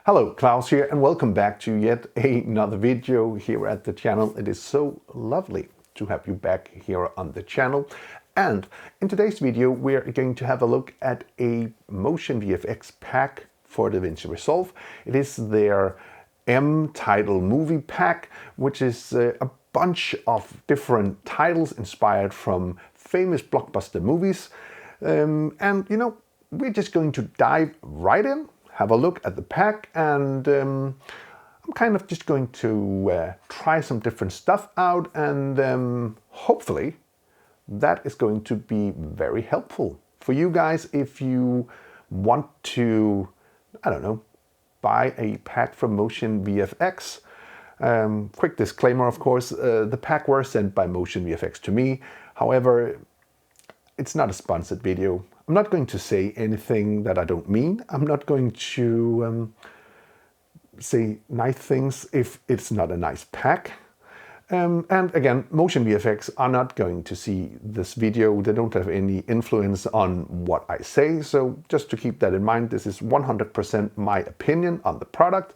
Hello, Klaus here, and welcome back to yet another video here at the channel. It is so lovely to have you back here on the channel. And in today's video, we're going to have a look at a MotionVFX pack for DaVinci Resolve. It is their mTitle movie pack, which is a bunch of different titles inspired from famous blockbuster movies. We're just going to dive right in, have a look at the pack, and I'm kind of just going to try some different stuff out, and hopefully that is going to be very helpful for you guys if you want to, I don't know, buy a pack from MotionVFX. Quick disclaimer, of course, the pack were sent by MotionVFX to me. However, it's not a sponsored video. I'm not going to say anything that I don't mean. I'm not going to say nice things if it's not a nice pack. And again, MotionVFX are not going to see this video. They don't have any influence on what I say. So just to keep that in mind, this is 100% my opinion on the product.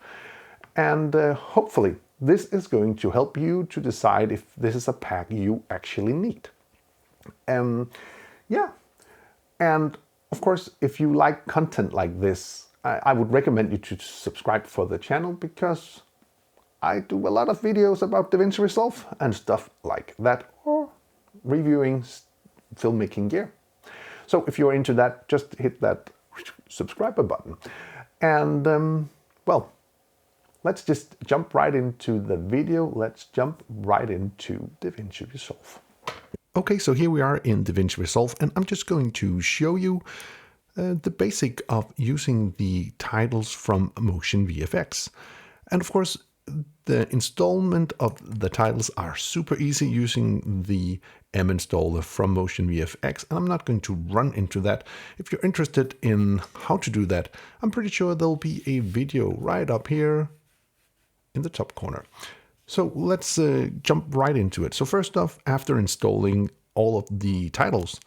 And hopefully this is going to help you to decide if this is a pack you actually need. Yeah. And of course, if you like content like this, I would recommend you to subscribe for the channel, because I do a lot of videos about DaVinci Resolve and stuff like that, or reviewing filmmaking gear. So if you're into that, just hit that subscribe button. And well, let's just jump right into the video. Let's jump right into DaVinci Resolve. Okay, so here we are in DaVinci Resolve, and I'm just going to show you the basic of using the titles from MotionVFX. And of course, the installment of the titles are super easy using the M installer from MotionVFX, and I'm not going to run into that. If you're interested in how to do that, I'm pretty sure there'll be a video right up here in the top corner. So let's jump right into it. So first off, after installing all of the titles,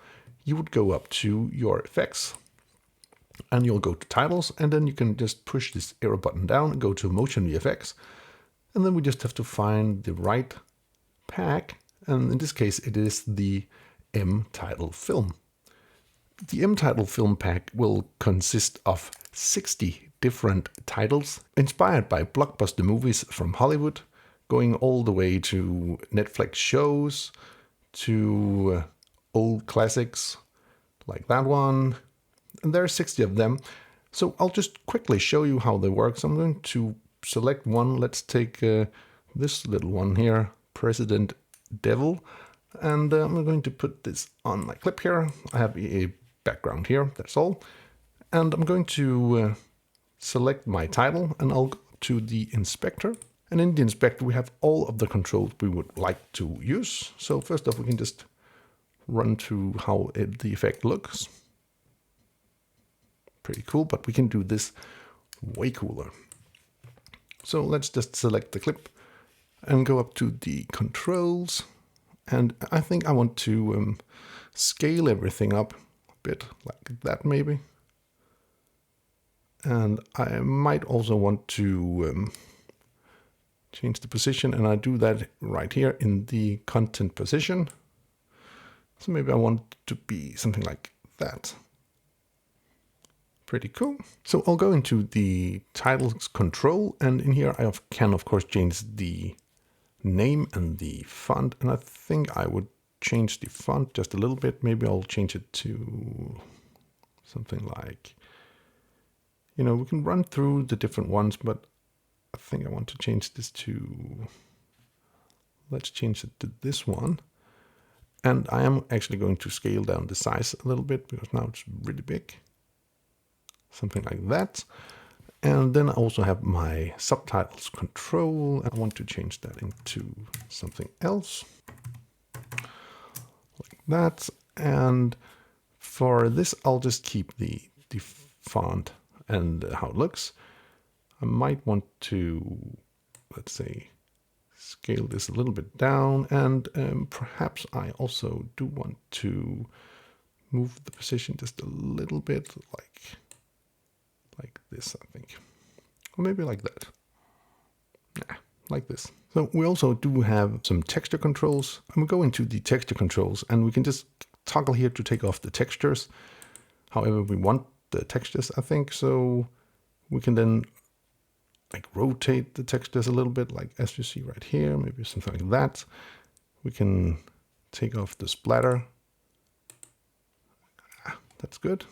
you would go up to your effects and you'll go to titles, and then you can just push this arrow button down and go to MotionVFX. And then we just have to find the right pack. And in this case, it is the mTitle film. The mTitle film pack will consist of 60 different titles inspired by blockbuster movies from Hollywood, going all the way to Netflix shows, to old classics like that one. And there are 60 of them. So I'll just quickly show you how they work. So I'm going to select one. Let's take this little one here, President Devil. And I'm going to put this on my clip here. I have a background here, that's all. And I'm going to select my title, and I'll go to the inspector. And in the inspector, we have all of the controls we would like to use. So first off, we can just run through how the effect looks. Pretty cool, but we can do this way cooler. So let's just select the clip and go up to the controls. And I think I want to scale everything up a bit like that maybe. And I might also want to change the position, and I do that right here in the content position. So maybe I want it to be something like that. Pretty cool. So I'll go into the titles control, and in here I can of course change the name and the font, and I think I would change the font just a little bit. Maybe I'll change it to something like, we can run through the different ones, but I think I want to change this to, let's change it to this one. And I am actually going to scale down the size a little bit, because now it's really big. Something like that. And then I also have my subtitles control. I want to change that into something else. Like that. And for this, I'll just keep the font and how it looks. I might want to, let's say, scale this a little bit down, and perhaps I also do want to move the position just a little bit, like this, I think. Or maybe like that. Nah, like this. So we also do have some texture controls, and we go into the texture controls and we can just toggle here to take off the textures. However we want the textures, I think. So we can then like rotate the textures a little bit, like as you see right here, maybe something like that. We can take off the splatter. That's good.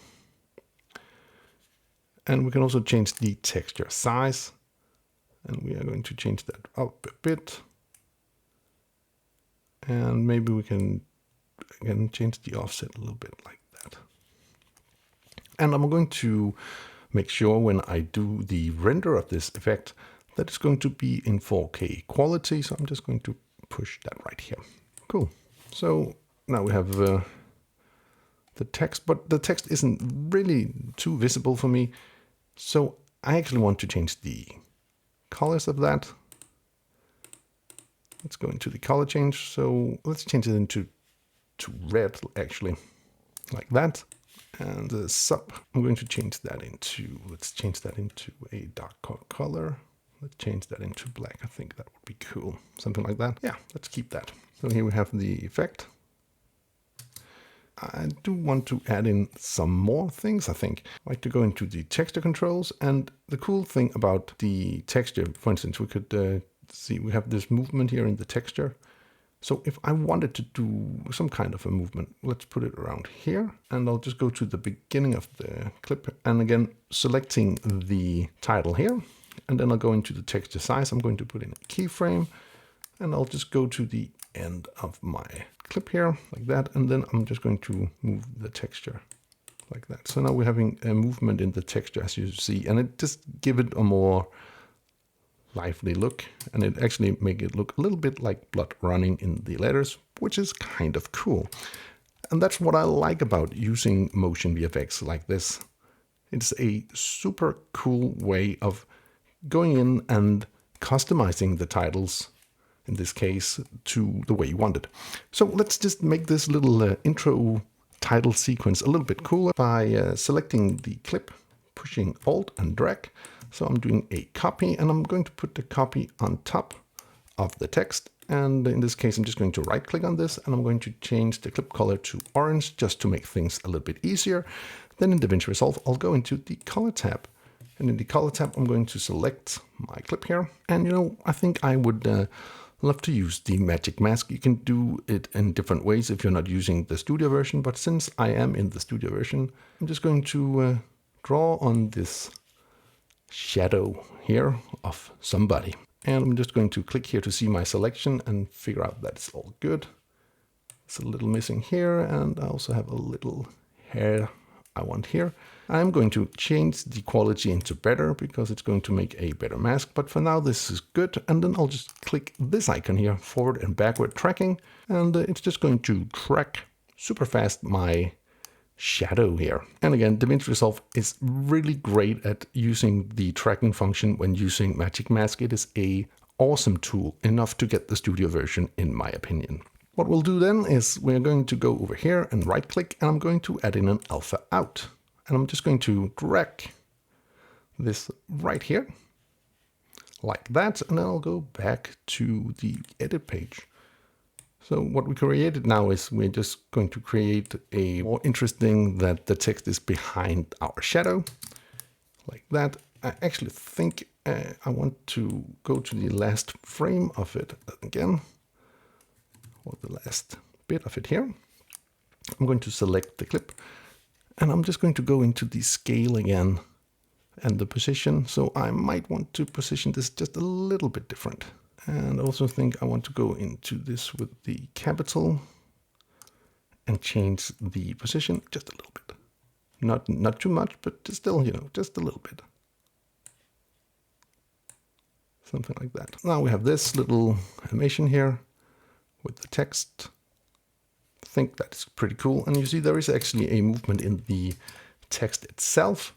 And we can also change the texture size. And we are going to change that up a bit. And maybe we can again change the offset a little bit like that. And I'm going to make sure when I do the render of this effect that it's going to be in 4K quality. So I'm just going to push that right here. Cool. So now we have the text, but the text isn't really too visible for me. So I actually want to change the colors of that. Let's go into the color change. So let's change it into red, actually, like that. And the sub, I'm going to change that into, let's change that into a dark color. Let's change that into black. I think that would be cool. Something like that. Yeah, let's keep that. So here we have the effect. I do want to add in some more things, I think. I like to go into the texture controls. And the cool thing about the texture, for instance, we could see we have this movement here in the texture. So if I wanted to do some kind of a movement, let's put it around here. And I'll just go to the beginning of the clip. And again, selecting the title here. And then I'll go into the texture size. I'm going to put in a keyframe. And I'll just go to the end of my clip here, like that. And then I'm just going to move the texture like that. So now we're having a movement in the texture, as you see. And it just give it a more lively look, and it actually make it look a little bit like blood running in the letters, which is kind of cool. And that's what I like about using MotionVFX like this. It's a super cool way of going in and customizing the titles, in this case, to the way you want it. So let's just make this little intro title sequence a little bit cooler by selecting the clip, pushing Alt and drag. So I'm doing a copy, and I'm going to put the copy on top of the text. And in this case, I'm just going to right click on this, and I'm going to change the clip color to orange just to make things a little bit easier. Then in DaVinci Resolve, I'll go into the color tab. And in the color tab, I'm going to select my clip here. And you know, I think I would love to use the magic mask. You can do it in different ways if you're not using the studio version. But since I am in the studio version, I'm just going to draw on this shadow here of somebody. And I'm just going to click here to see my selection and figure out that it's all good. It's a little missing here, and I also have a little hair I want here. I'm going to change the quality into better because it's going to make a better mask. But for now, this is good. And then I'll just click this icon here, forward and backward tracking. And it's just going to track super fast my shadow here. And again, DaVinci Resolve is really great at using the tracking function when using Magic Mask. It is an awesome tool, enough to get the studio version, in my opinion. What we'll do then is we're going to go over here and right click, and I'm going to add in an alpha out. And I'm just going to drag this right here, like that, and then I'll go back to the edit page. So what we created now is we're just going to create a more interesting that the text is behind our shadow, like that. I actually think I want to go to the last frame of it again, or the last bit of it here. I'm going to select the clip, and I'm just going to go into the scale again and the position. So I might want to position this just a little bit different. And I also think I want to go into this with the capital and change the position just a little bit. Not too much, but still, you know, just a little bit. Something like that. Now we have this little animation here with the text. I think that's pretty cool. And you see there is actually a movement in the text itself.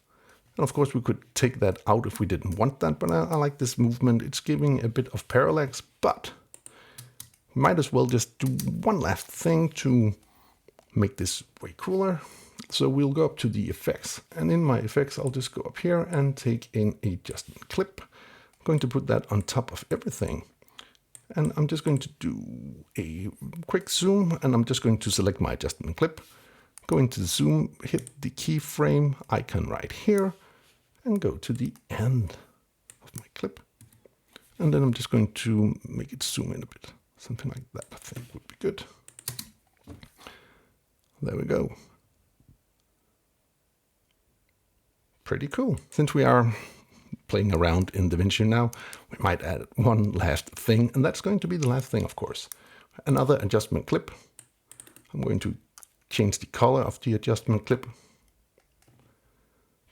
And of course, we could take that out if we didn't want that, but I like this movement. It's giving a bit of parallax, but might as well just do one last thing to make this way cooler. So we'll go up to the effects, and in my effects, I'll just go up here and take in a adjustment clip. I'm going to put that on top of everything. And I'm just going to do a quick zoom, and I'm just going to select my adjustment clip, go into the zoom, hit the keyframe icon right here, and go to the end of my clip. And then I'm just going to make it zoom in a bit. Something like that I think would be good. There we go. Pretty cool. Since we are playing around in DaVinci now, we might add one last thing, and that's going to be the last thing, of course. Another adjustment clip. I'm going to change the color of the adjustment clip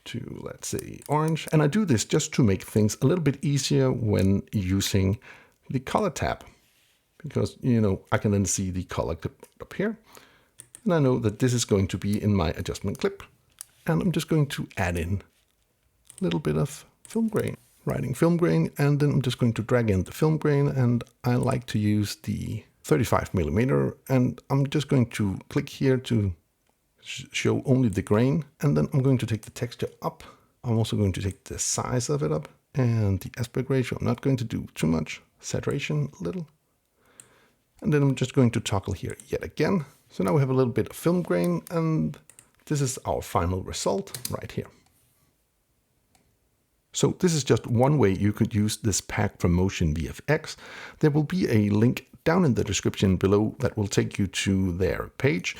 to, let's say, orange. And I do this just to make things a little bit easier when using the color tab, because, you know, I can then see the color clip up here. And I know that this is going to be in my adjustment clip. And I'm just going to add in a little bit of film grain, writing film grain, and then I'm just going to drag in the film grain, and I like to use the 35mm, and I'm just going to click here to show only the grain, and then I'm going to take the texture up. I'm also going to take the size of it up, and the aspect ratio, I'm not going to do too much, saturation a little, and then I'm just going to toggle here yet again. So now we have a little bit of film grain, and this is our final result right here. So this is just one way you could use this pack from MotionVFX. There will be a link down in the description below that will take you to their page.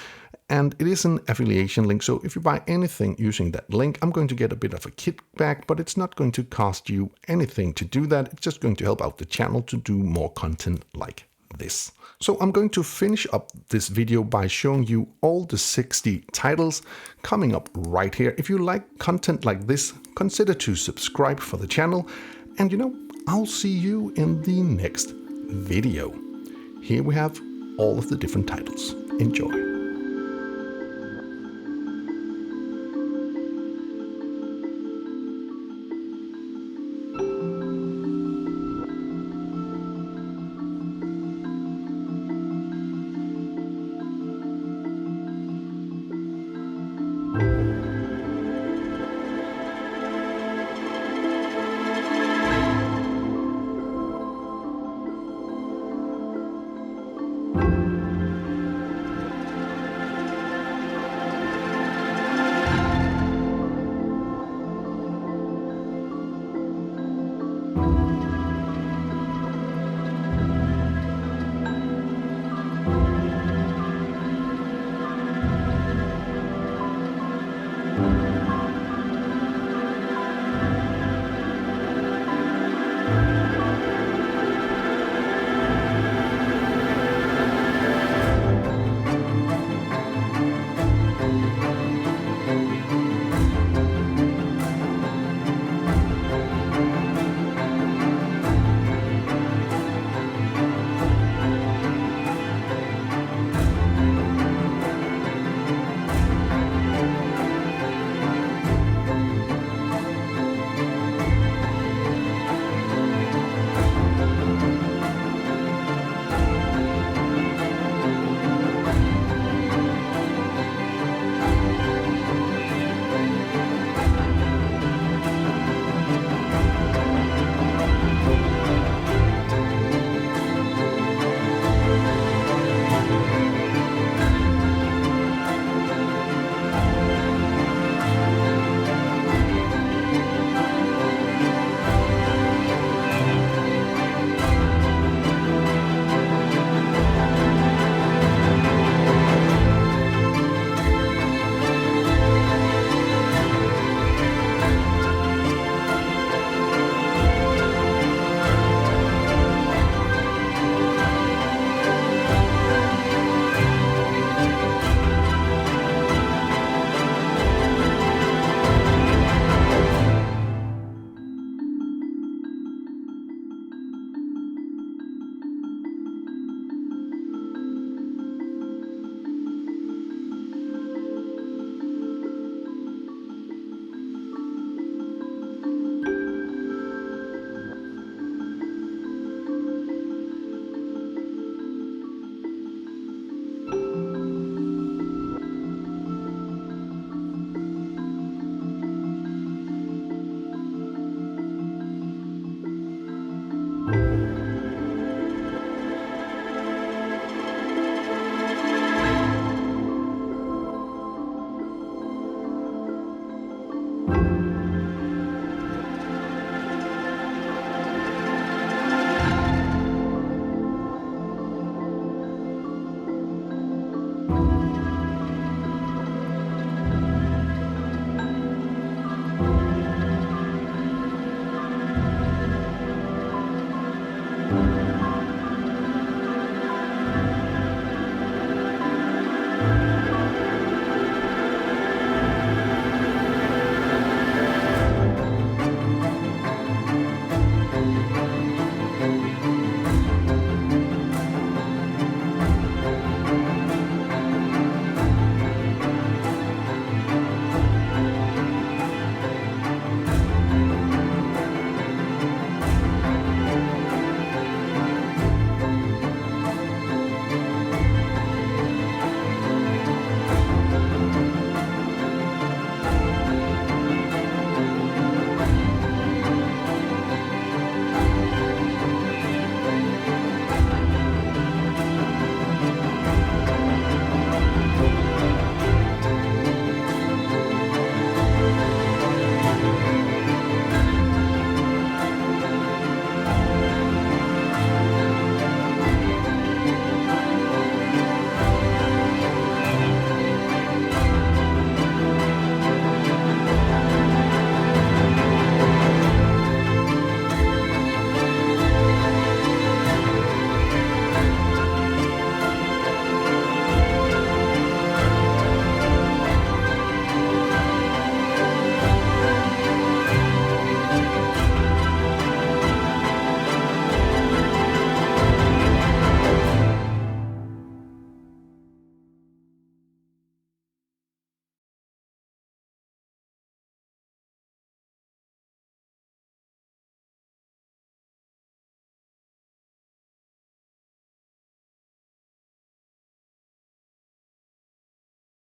And it is an affiliation link, so if you buy anything using that link, I'm going to get a bit of a kickback, but it's not going to cost you anything to do that. It's just going to help out the channel to do more content like this. So I'm going to finish up this video by showing you all the 60 titles coming up right here. If you like content like this, consider to subscribe for the channel. And you know, I'll see you in the next video. Here we have all of the different titles. Enjoy.